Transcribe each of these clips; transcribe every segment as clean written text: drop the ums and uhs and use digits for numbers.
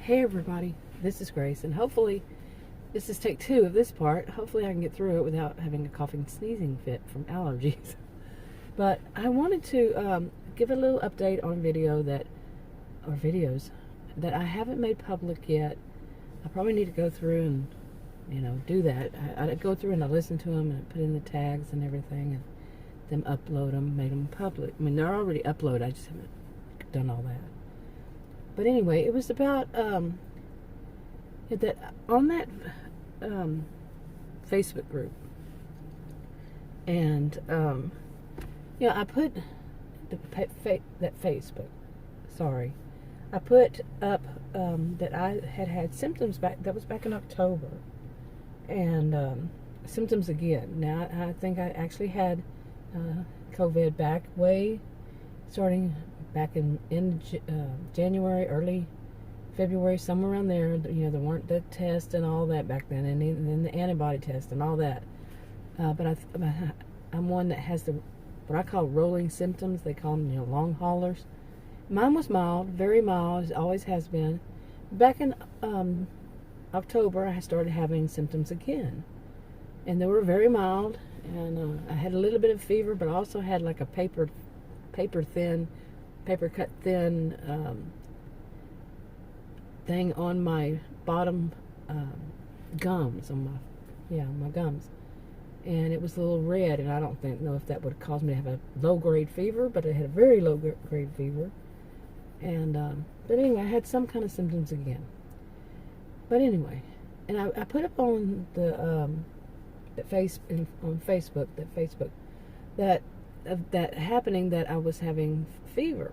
Hey everybody, this is Grace, and hopefully, this is take 2 of this part. Hopefully I can get through it without having a coughing sneezing fit from allergies. But I wanted to give a little update on videos that I haven't made public yet. I probably need to go through and, do that. I go through and I listen to them and put in the tags and everything and then upload them, make them public. I mean, they're already uploaded, I just haven't done all that. But anyway, it was about that on that Facebook group, and I put that Facebook. Sorry, I put up that I had symptoms back. That was back in October, and symptoms again. Now I think I actually had COVID starting back in January, early February, somewhere around there. There weren't the tests and all that back then, and then the antibody test and all that. But I'm one that has what I call rolling symptoms. They call them, long haulers. Mine was mild, very mild. It always has been. Back in October, I started having symptoms again, and they were very mild. And I had a little bit of fever, but I also had like a paper cut thin thing on my bottom gums, on my gums, and it was a little red, and I don't know if that would cause me to have a low-grade fever, but I had a very low-grade fever, and but anyway, I had some kind of symptoms again. But anyway, and I put up on on Facebook that happening, that I was having fever.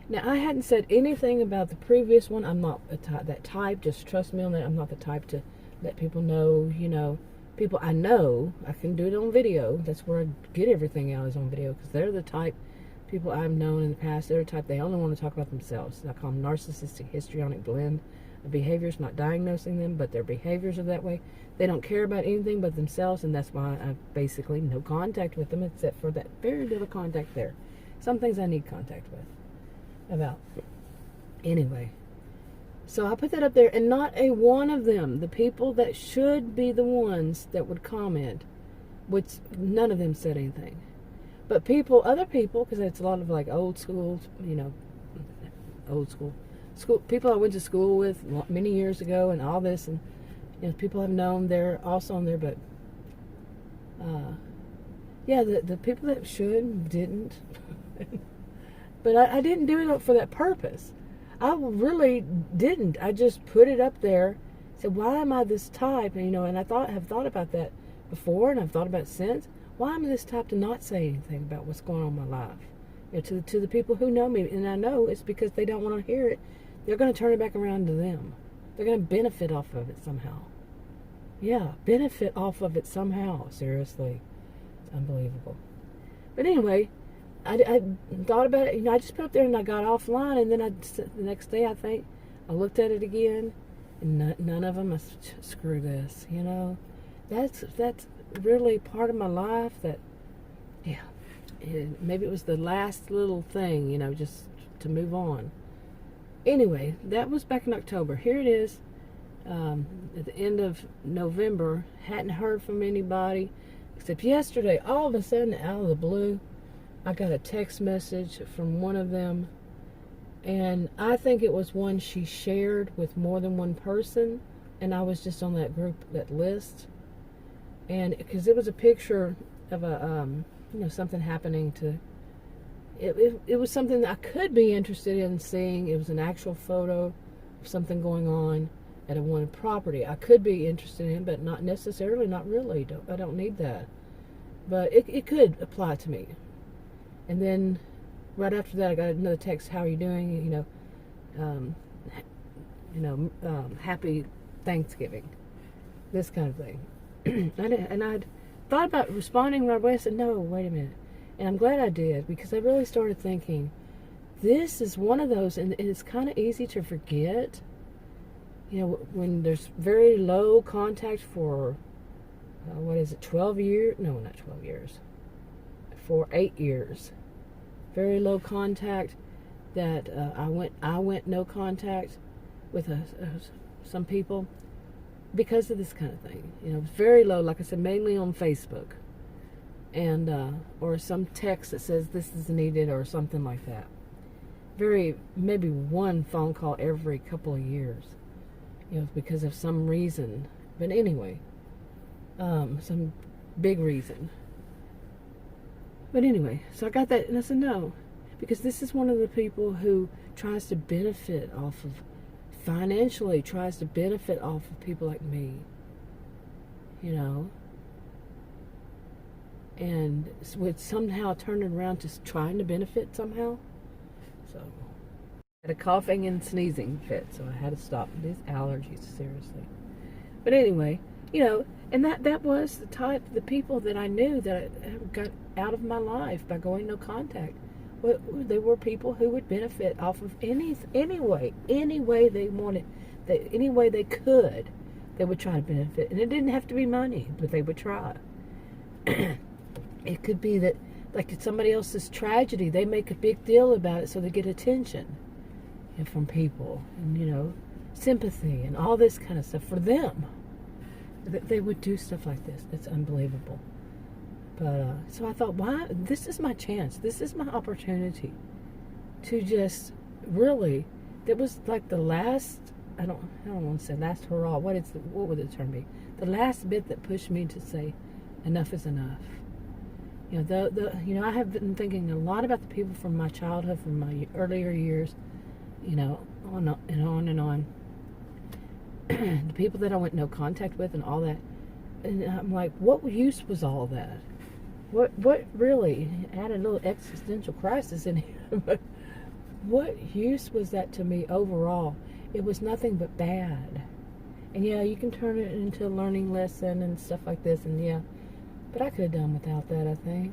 Now, I hadn't said anything about the previous one. I'm not that type. Just trust me on that. I'm not the type to let people know. People I know, I can do it on video. That's where I get everything out, is on video, because they're the type people I've known in the past. They're the type, they only want to talk about themselves. I call them Narcissistic Histrionic blend of behaviors, not diagnosing them, but their behaviors are that way. They don't care about anything but themselves, and that's why I have basically no contact with them, except for that very little contact there. Some things I need contact with about. Anyway, so I put that up there, and not a one of them, the people that should be the ones that would comment, which none of them said anything. But other people, because it's a lot of like old school people I went to school with many years ago, and all this, and people I've known, they're also on there. But the people that should didn't. But I didn't do it for that purpose. I really didn't. I just put it up there. Said, why am I this type? And I have thought about that before, and I've thought about it since. Why am I this type to not say anything about what's going on in my life? To the people who know me, and I know it's because they don't want to hear it. They're going to turn it back around to them. They're going to benefit off of it somehow. Yeah, benefit off of it somehow. Seriously, it's unbelievable. But anyway, I thought about it. I just put it up there, and I got offline, and then the next day, I think, I looked at it again, and none of them. Screw this. That's really part of my life. That, maybe it was the last little thing, just to move on. Anyway, that was back in October. Here it is, at the end of November. Hadn't heard from anybody, except yesterday, all of a sudden, out of the blue, I got a text message from one of them, and I think it was one she shared with more than one person, and I was just on that group, that list, and because it was a picture of a, something happening to, it was something that I could be interested in seeing. It was an actual photo of something going on at a one property. I could be interested in, but not necessarily, not really. I don't need that. But it could apply to me. And then right after that, I got another text, how are you doing? Happy Thanksgiving. This kind of thing. And I'd thought about responding right away. I said, no, wait a minute. And I'm glad I did, because I really started thinking, this is one of those, and it's kind of easy to forget, when there's very low contact for, 12 years? No, not 12 years. For 8 years. Very low contact, that I went no contact. with some people because of this kind of thing. Very low, like I said, mainly on Facebook, and or some text that says this is needed or something like that. Maybe one phone call every couple of years, because of some reason. But anyway, some big reason. But anyway, so I got that, and I said no, because this is one of the people who tries to benefit financially tries to benefit off of people like me, and would somehow turn it around to trying to benefit somehow. So I had a coughing and sneezing fit, so I had to stop. These allergies, seriously. But anyway, and that was the people that I knew that I got out of my life by going no contact. They were people who would benefit off of any way they wanted, any way they could, they would try to benefit. And it didn't have to be money, but they would try. It could be that, like, it's somebody else's tragedy, they make a big deal about it so they get attention from people, and sympathy and all this kind of stuff for them. They would do stuff like this. It's unbelievable. But so I thought, why? This is my chance. This is my opportunity to just really. That was like the last. I don't want to say last hurrah. What would the term be? The last bit that pushed me to say, enough is enough. I have been thinking a lot about the people from my childhood, from my earlier years. On and on. The people that I went no contact with and all that. And I'm like, what use was all that? What really added a little existential crisis in here? But what use was that to me overall? It was nothing but bad. And yeah, you can turn it into a learning lesson and stuff like this, and yeah, but I could have done without that, I think.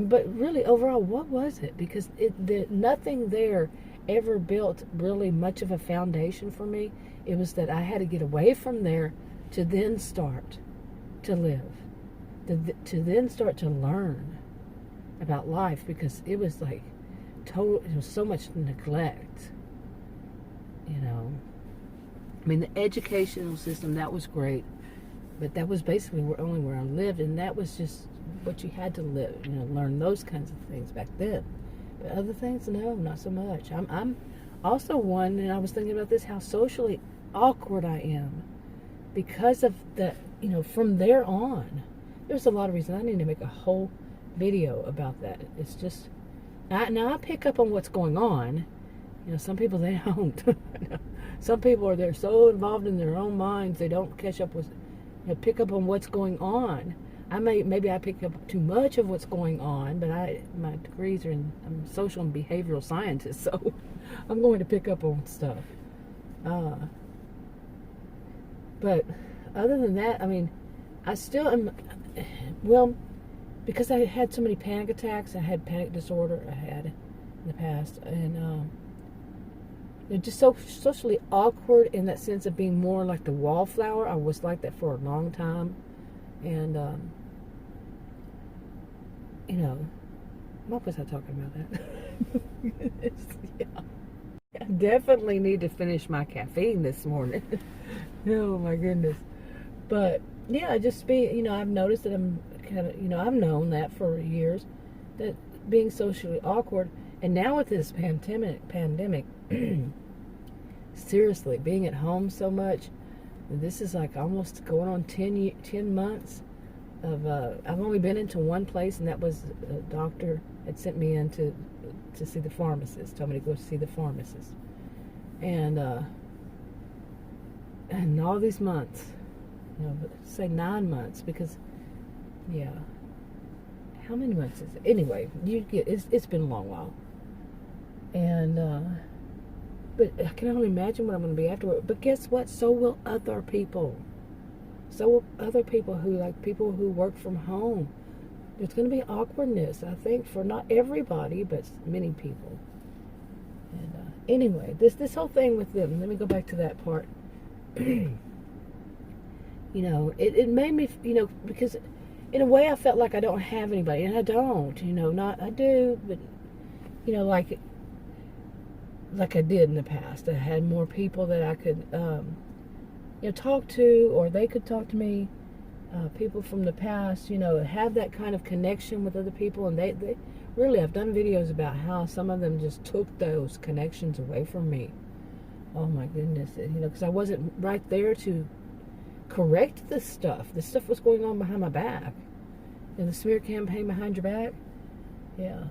But really overall, what was it? Because nothing there ever built really much of a foundation for me. It was that I had to get away from there to then start to live. To then start to learn about life, because it was like it was so much neglect. I mean, the educational system, that was great, but that was basically only where I lived, and that was just what you had to live, learn those kinds of things back then. But other things, no, not so much. I'm also one, and I was thinking about this, how socially awkward I am because of the, from there on. There's a lot of reasons. I need to make a whole video about that. It's just, now I pick up on what's going on. Some people, they don't. Some people they're so involved in their own minds, they don't catch up with, pick up on what's going on. Maybe I pick up too much of what's going on, but my degrees are I'm a social and behavioral scientist, so I'm going to pick up on stuff. But other than that, I mean, I still am, well, because I had so many panic attacks. I had panic disorder, I had in the past, and they're just so socially awkward in that sense of being more like the wallflower. I was like that for a long time, and what was I talking about? Yeah. I definitely need to finish my caffeine this morning. Oh my goodness. But yeah, I've noticed that I'm kind of, I've known that for years, that being socially awkward, and now with this pandemic, seriously, being at home so much, this is like almost going on 10 months of, I've only been into one place, and that was a doctor had sent me in to see the pharmacist, told me to go see the pharmacist. And all these months, say 9 months, because, yeah, how many months is it? Anyway, it's been a long while. And, but I can only imagine what I'm going to be afterward. But guess what? So will other people. So will other people people who work from home. There's going to be awkwardness, I think, for not everybody, but many people. And anyway, this whole thing with them, let me go back to that part. It made me, because in a way I felt like I don't have anybody, and I don't, I do, but, like, like I did in the past. I had more people that I could, talk to, or they could talk to me. People from the past, have that kind of connection with other people, and they really, I've done videos about how some of them just took those connections away from me. Oh my goodness, because I wasn't right there to correct this stuff. This stuff was going on behind my back. And the smear campaign behind your back. Yeah.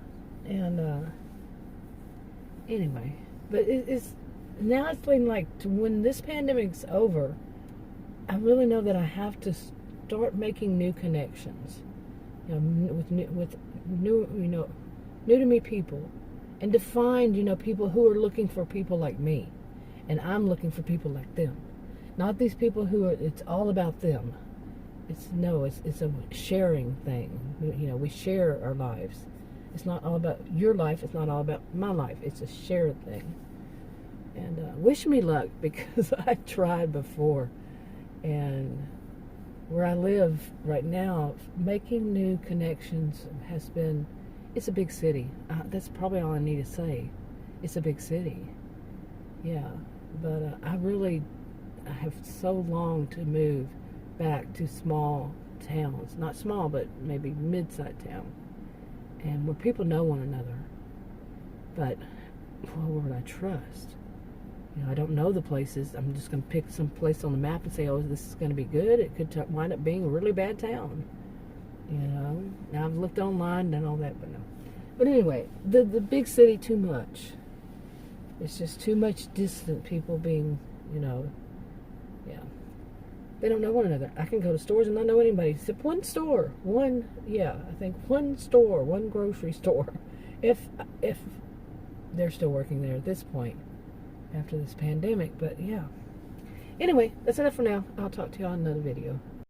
And anyway, but it's now it's feeling like when this pandemic's over, I really know that I have to start making new connections, with new to me people, and to find people who are looking for people like me, and I'm looking for people like them, not these people who are. It's all about them. It's a sharing thing. We share our lives. It's not all about your life. It's not all about my life. It's a shared thing. And wish me luck, because I tried before, and where I live right now, making new connections it's a big city. That's probably all I need to say. It's a big city. Yeah. But I have so long to move back to small towns. Not small, but maybe mid-sized town. And where people know one another. But, where would I trust? I don't know the places. I'm just going to pick some place on the map and say, oh, this is going to be good. It could wind up being a really bad town. Now I've looked online, done all that, but no. But anyway, the big city, too much. It's just too much distant people being, yeah. They don't know one another. I can go to stores and not know anybody except one store. One store, one grocery store. If they're still working there at this point after this pandemic. But yeah. Anyway, that's enough for now. I'll talk to you on another video.